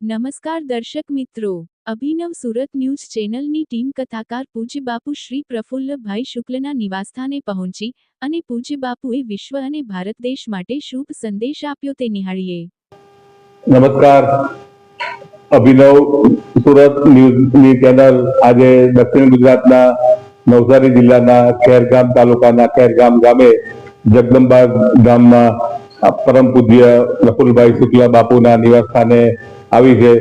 નમસ્કાર દર્શક મિત્રો, અભિનવ સુરત ન્યૂઝ ચેનલની ટીમ કથાકાર પૂજ્ય બાપુ શ્રી પ્રફુલ્લભાઈ શુક્લના નિવાસસ્થાને પહોંચી અને પૂજ્ય બાપુએ વિશ્વ અને ભારત દેશ માટે શુભ સંદેશ આપ્યો તે નિહાળીએ. નમસ્કાર, અભિનવ સુરત ન્યૂઝની ચેનલ આજે દક્ષિણ ગુજરાતના નવસારી જિલ્લાના ખેરગામ તાલુકાના ખેરગામ ગામે જગદંબા ગામમાં પરમ પૂજ્ય પ્રફુલ્લભાઈ શુક્લ બાપુના નિવાસસ્થાને આવી છે.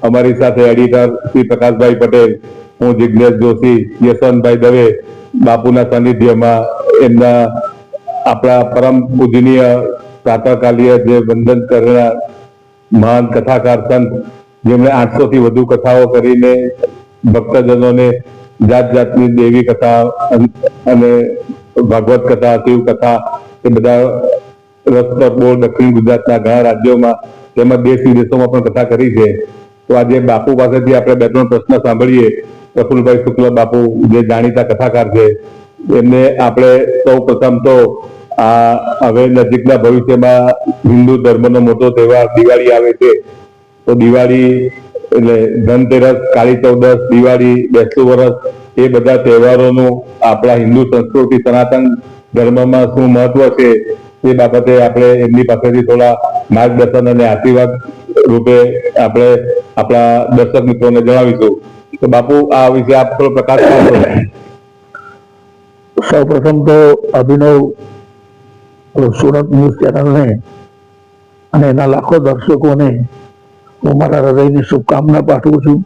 અમારી સાથે એડિટર શ્રી પ્રકાશભાઈ પટેલ, હું જિજ્ઞેશ જોશી, યશવંતભાઈ દવે બાપુના સાનિધ્યમાં એમના આપણા પરમ પૂજનીય પ્રાતઃકાલીય જે વંદન કરનાર મહાન કથાકાર સંત, જેમણે 800 થી વધુ કથાઓ કરીને ભક્તજનોને જાત જાતની દેવી કથા અને ભાગવત કથા, શિવ કથા એ બધા રસપ્રદ બોર્ડ દક્ષિણ ગુજરાતના ઘણા રાજ્યોમાં તેમજ દેશ વિદેશોમાં પણ કથા કરી છે. તો આજે બાપુ પાસેથી આપણે 2-3 પ્રશ્ન સાંભળીએ. પ્રફુલ્લભાઈ શુક્લ બાપુ જે જાણીતા કથાકાર છે, એમને આપણે સૌ પ્રથમ તો હવે નજીકના ભવિષ્યમાં હિન્દુ ધર્મનો મોટો તહેવાર દિવાળી આવે છે. તો દિવાળી એટલે ધનતેરસ, કાળી ચૌદસ, દિવાળી, બેસતું વરસ એ બધા તહેવારોનું આપણા હિન્દુ સંસ્કૃતિ સનાતન ધર્મમાં શું મહત્વ છે એ બાબતે આપણે એમની પાસેથી થોડા માર્ગદર્શન અને આશીર્વાદ રૂપે આપણે આપણા દર્શક મિત્રોને જણાવીશું. તો બાપુ, આ વિશે આપ થોડો પ્રકાશ પાડો. સૌ પ્રથમ તો અભિનવ સુરત ન્યૂઝ ચેનલને અને એના લાખો દર્શકોને હું મારા હૃદયની શુભકામના પાઠવું છું.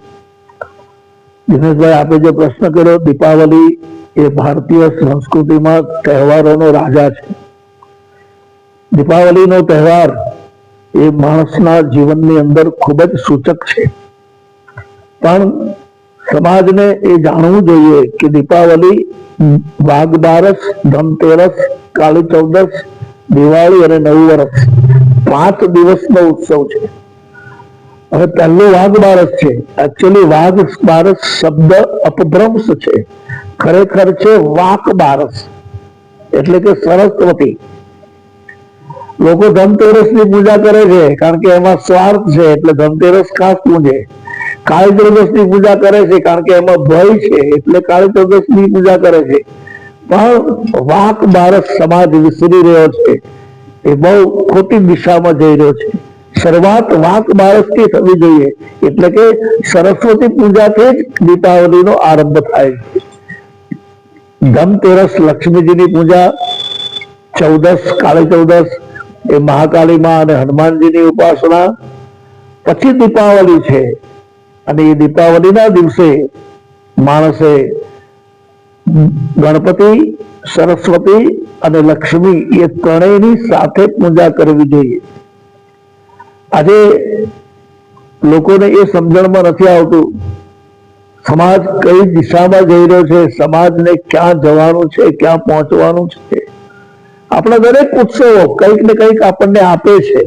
દિનેશભાઈ, આપે જે પ્રશ્ન કર્યો, દીપાવલી એ ભારતીય સંસ્કૃતિમાં તહેવારોનો રાજા છે. દીપાવલીનો તહેવાર એ માણસના જીવનની અંદર ખૂબ જ સૂચક છે, પણ સમાજને એ જાણવું જોઈએ કે દીપાવલી, વાઘ બારસ, ધનતેરસ, કાળી ચૌદસ, દિવાળી અને નવું વર્ષ 5 દિવસનો ઉત્સવ છે. હવે પહેલું વાઘ બારસ છે. એકચ્યુઅલી વાઘ બારસ શબ્દ અપભ્રંશ છે, ખરેખર છે વાક બારસ, એટલે કે સરસ્વતી. લોકો ધનતેરસની પૂજા કરે છે કારણ કે એમાં સ્વાર્થ છે, એટલે ધનતેરસ ખાસ પૂજે. કાળી ચૌદસની પૂજા કરે છે કારણ કે એમાં ભય છે, એટલે કાળી ચૌદસની પૂજા કરે છે. પણ વાક બારસ સમાજ વિસરી રહ્યો છે, એ બહુ ખોટી દિશામાં જઈ રહ્યો છે. શરૂઆત વાક બારસથી થવી જોઈએ, એટલે કે સરસ્વતી પૂજાથી જ દીપાવલીનો આરંભ થાય છે. ધનતેરસ લક્ષ્મીજીની પૂજા, ચૌદસ કાળી ચૌદસ એ મહાકાળીમાં અને હનુમાનજીની ઉપાસના, પછી દીપાવલી છે. અને એ દીપાવલીના દિવસે માણસે ગણપતિ, સરસ્વતી અને લક્ષ્મી એ ત્રણેયની સાથે પૂજા કરવી જોઈએ. આજે લોકોને એ સમજણમાં નથી આવતું સમાજ કઈ દિશામાં જઈ રહ્યો છે, સમાજને ક્યાં જવાનું છે, ક્યાં પહોંચવાનું છે. આપણા દરેક ઉત્સવો કંઈક ને કંઈક આપણને આપે છે.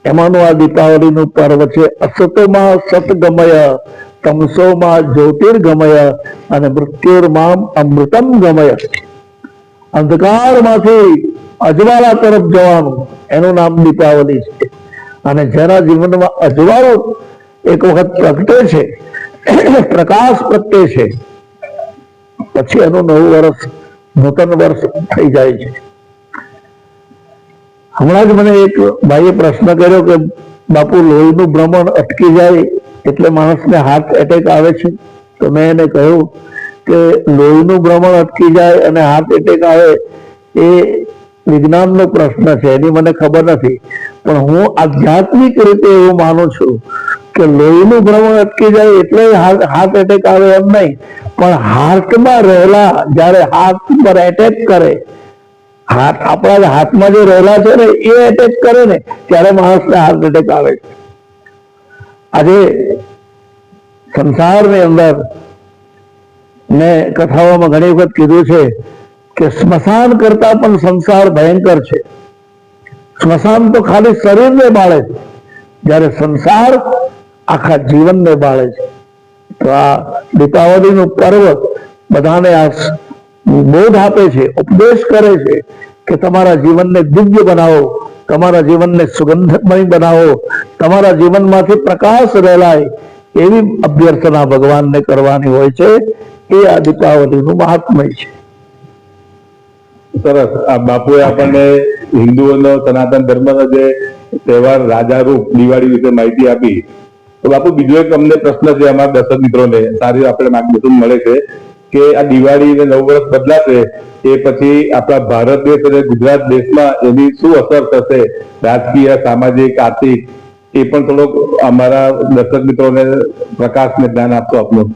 એમાંનું આ દીપાવલીનું પર્વ છે. અસતોમાં સતગમય, તમસોમાં જ્યોતિર્ગમય અને મૃત્યુર્મામ અમૃતમ ગમય. અંધકારમાંથી અજવાળા તરફ જવાનું, એનું નામ દીપાવલી છે. અને જેના જીવનમાં અજવાળો એક વખત પ્રગટે છે, પ્રકાશ પ્રગટે છે, પછી એનું નવું વર્ષ, નૂતન વર્ષ થઈ જાય છે. હમણાં જ મને એક ભાઈએ પ્રશ્ન કર્યો કે બાપુ, લોહીનું ભ્રમણ અટકી જાય એટલે માણસને હાર્ટ એટેક આવે છે. તો મેં એને કહ્યું કે લોહીનું ભ્રમણ અટકી જાય અને હાર્ટ એટેક આવે એ વિજ્ઞાનનો પ્રશ્ન છે, એની મને ખબર નથી. પણ હું આધ્યાત્મિક રીતે એવું માનું છું કે લોહીનું ભ્રમણ અટકી જાય એટલે હાર્ટ એટેક આવે એમ નહીં, પણ હાર્ટમાં રહેલા, જ્યારે હાર્ટ પર એટેક કરે, આપણા હાથમાં જે રહેલા છે ને એ એટેક કરે ને ત્યારે માણસને હાર્ટ એટેક આવે છે. આજે સંસારની અંદર મેં કથાઓમાં ઘણી વખત કીધું છે કે સ્મશાન કરતા પણ સંસાર ભયંકર છે. સ્મશાન તો ખાલી શરીરને બાળે છે, જ્યારે સંસાર આખા જીવનને બાળે છે. તો આ દીપાવલીનું પર્વ બધાને આ બોધ આપે છે, ઉપદેશ કરે છે કે તમારા જીવનને દિવ્ય બનાવો, તમારા જીવનને સુગંધમય બનાવો, તમારા જીવનમાંથી પ્રકાશ રેલાય, એવી અભ્યર્થના ભગવાનને કરવાની હોય છે. એ આ દીપાવલીનું મહાત્મય છે. સરસ. આ બાપુએ આપણને હિન્દુઓનો સનાતન ધર્મનો જે તહેવાર રાજા રૂપ દિવાળી વિશે માહિતી આપી. તો બાપુ, બીજો એક અમને પ્રશ્ન છે અમારા દર્શક મિત્રોને, સારી આપણે માર્ગદર્શન મળે છે કે આ દિવાળી અને નવ વર્ષ બદલાશે એ પછી આપણા ભારત દેશ અને ગુજરાત દેશમાં એની શું અસર થશે, રાજકીય, સામાજિક, આર્થિક, એ પણ થોડોક અમારા દર્શક મિત્રોને પ્રકાશ ને જ્ઞાન આપશો આપનું.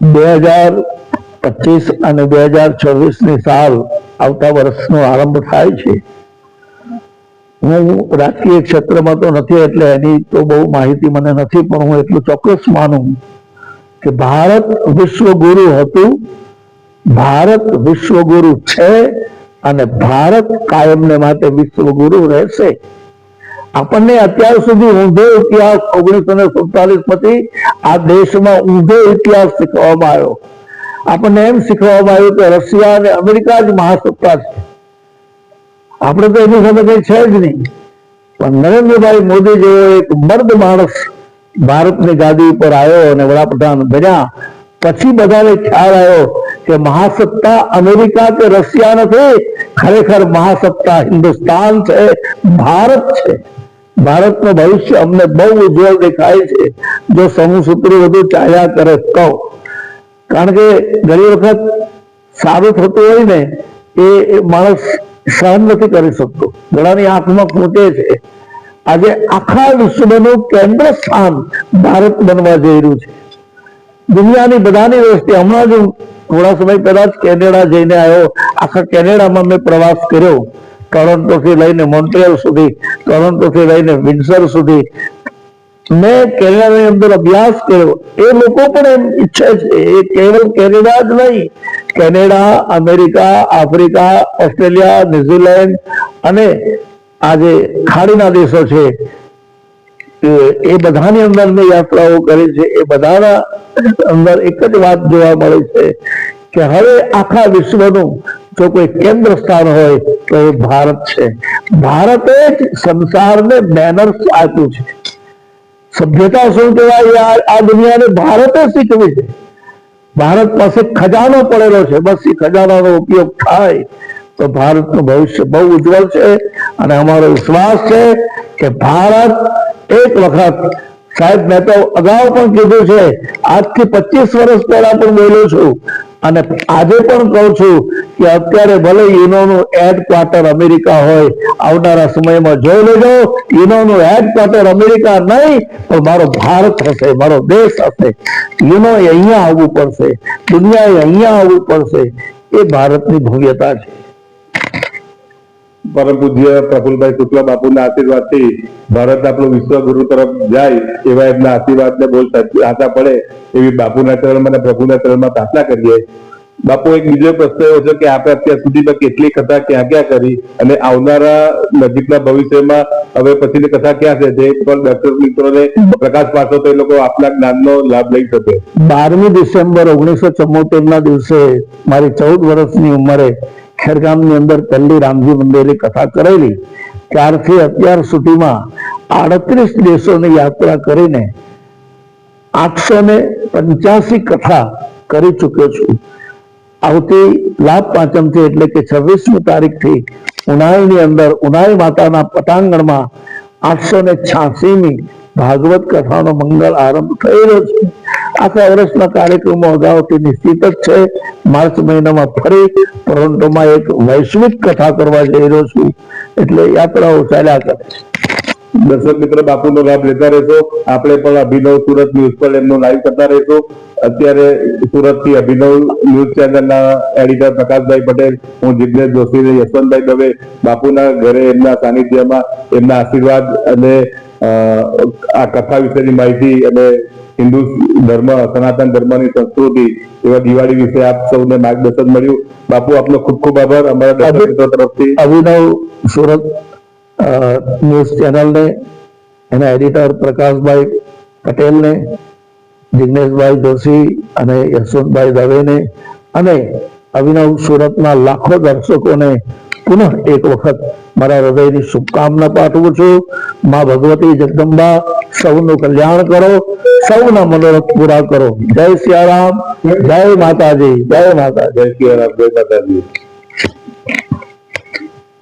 2025 અને 2026ની સાલ આવતા વર્ષનો આરંભ થાય છે. હું રાજકીય ક્ષેત્રમાં તો નથી એટલે એની તો બહુ માહિતી મને નથી, પણ હું એટલું ચોક્કસ માનું કે ભારત વિશ્વગુરુ હતું, ભારત વિશ્વગુરુ છે અને ભારત કાયમને માટે વિશ્વગુરુ રહેશે. આપણને અત્યાર સુધી ઊંધો ઇતિહાસ 1947 પછી આ દેશમાં ઊંધો ઇતિહાસ શીખવવામાં આવ્યો. આપણને એમ શીખવવામાં આવ્યું કે રશિયા અને અમેરિકા જ મહાસત્તા છે, આપણે તો એની સામે કઈ છે જ નહીં. પણ નરેન્દ્રભાઈ મોદી જેવો એક મર્દ માણસ ભારતની ગાદી ઉપર આવ્યો અને વડાપ્રધાન બન્યા પછી બધાને ખ્યાલ આવ્યો કે મહાસત્તા અમેરિકા કે રશિયા નથી, ખરેખર મહાસત્તા હિન્દુસ્તાન છે, ભારત છે. ભારતનું ભવિષ્ય અમને બહુ ઉજ્જવળ દેખાય છે જો સમૂહ સૂત્રી વધુ ચાલ્યા કરે તો. કારણ કે ઘણી વખત સારું થતું હોય ને એ માણસ સહન નથી કરી શકતો, ઘણાની આંખમાં ખૂંચે છે. આજે આખા વિશ્વનું કેન્દ્ર સ્થાન ભારત બનવા જઈ રહ્યું છે. દુનિયાની બધાની દ્રષ્ટિએ હમણાં જ થોડા સમય પહેલા જ કેનેડા જઈને આવ્યો. આખા કેનેડામાં મેં પ્રવાસ કર્યો, ટોરોન્ટો થી લઈને મોન્ટ્રિયલ સુધી, ટોરોન્ટો થી લઈને વિન્સર સુધી મેં કેનેડાની અંદર અભ્યાસ કર્યો. એ લોકો પણ એમ ઈચ્છે છે, એ કેવલ કેનેડા જ નહીં, Canada, America, Africa, Australia, New Zealand અને આ જે ખાડીના દેશો છે એ બધાની અંદર મેં યાત્રાઓ કરી છે. એ બધાના અંદર એક જ વાત જોવા મળે છે કે હવે આખા વિશ્વનું જો કોઈ કેન્દ્ર સ્થાન હોય તો એ ભારત છે. ભારતે જ સંસારને બેનર્સ આપ્યું છે. સભ્યતા શું કહેવાય આ દુનિયાને ભારતે શીખવી છે. ભારત પાસે ખજાનો પડેલો છે, બસ એ ખજાનાનો ઉપયોગ થાય તો ભારતનું ભવિષ્ય બહુ ઉજ્જવળ છે. અને અમારો વિશ્વાસ છે કે ભારત એક વખત, સાહેબ મેં તો અગાઉ પણ કીધું છે, આજથી 25 વર્ષ પહેલા પણ બોલ્યો છું અને આજે પણ કહું છું કે અત્યારે ભલે યુનોનું હેડક્વાર્ટર અમેરિકા હોય, આવનારા સમયમાં જોઈ લેજો યુનોનું હેડક્વાર્ટર અમેરિકા નહીં પણ મારો ભારત હશે, મારો દેશ હશે. યુનોએ અહીંયા આવવું પડશે, દુનિયાએ અહીંયા આવવું પડશે. એ ભારતની ભવ્યતા છે. પરમ પૂજ્ય પ્રફુલભાઈ શુક્લ બાપુના આશીર્વાદથી ભારત આપણું વિશ્વગુરુ તરફ જાય એવા એમના આશીર્વાદને બહુ સાચા પડે એવી બાપુના ચરણમાં અને પ્રભુના ચરણમાં પ્રાર્થના કરીએ. બાપુ, એક બીજો પ્રશ્ન એવો છે કે આપણે અત્યાર સુધીમાં કેટલી કથા ક્યાં ક્યાં કરી અને આવનારા નજીકના ભવિષ્યમાં હવે પછીની કથા ક્યાં છે તે પણ દર્શક મિત્રોને પ્રકાશ પાડશો તો એ લોકો આપના જ્ઞાનનો લાભ લઈ શકે. 12મી ડિસેમ્બર 1974ના દિવસે મારી 14 વર્ષની ઉંમરે ખેરગામની અંદર પહેલી રામજી મંદિરની કથા કરેલી. ત્યારથી અત્યાર સુધીમાં 38 દેશોની યાત્રા કરીને 885 કથા કરી ચૂક્યો છું. આવતી લાભ પાંચમથી એટલે કે 26મી તારીખથી ઉનાઈની અંદર ઉનાઈ માતાના પટાંગણમાં 886મી ભાગવત કથાનો મંગળ આરંભ થઈ રહ્યો છે. આખા વર્ષના કાર્યક્રમો અગાઉથી નિશ્ચિત જ છે. માર્ચ મહિનામાં ફરી ટોરોન્ટોમાં એક વૈશ્વિક કથા કરવા જઈ રહ્યો છું, એટલે યાત્રાઓ ચાલ્યા કરે છે. દર્શક મિત્રો, બાપુનો લાભ લેતા રહેશો. આપણે પણ અભિનવ સુરત ન્યૂઝ પર એમનો લાઈવ કરતા રહેશો. અત્યારે સુરત થી અભિનવ ન્યૂઝ ચેનલના એડિટર પ્રકાશભાઈ પટેલ, હું જિગ્નેશ જોશી, યશવંતભાઈ દવે બાપુના ઘરે એમના સાનિધ્યમાં એમના આશીર્વાદ અને આ કથા વિશેની માહિતી અને હિન્દુ ધર્મ, સનાતન ધર્મની સંસ્કૃતિ એવા દિવાળી વિશે આપ સૌને માર્ગદર્શન મળ્યું. બાપુ, આપનો ખૂબ ખૂબ આભાર અમારા દર્શક મિત્રો તરફથી. અભિનવ સુરત ન્યૂઝ ચેનલને, એના એડિટર પ્રકાશભાઈ પટેલને, જિગ્નેશભાઈ જોશી અને યશવંતભાઈ દવેને અને અભિનવ સુરતના લાખો દર્શકોને પુનઃ એક વખત મારા હૃદયની શુભકામના પાઠવું છું. માં ભગવતી જગદંબા સૌનું કલ્યાણ કરો, સૌના મનોરથ પૂરા કરો. જય સિયારામ, જય માતાજી, જય માતાજી. જય શ્રી રામ, જય માતાજી.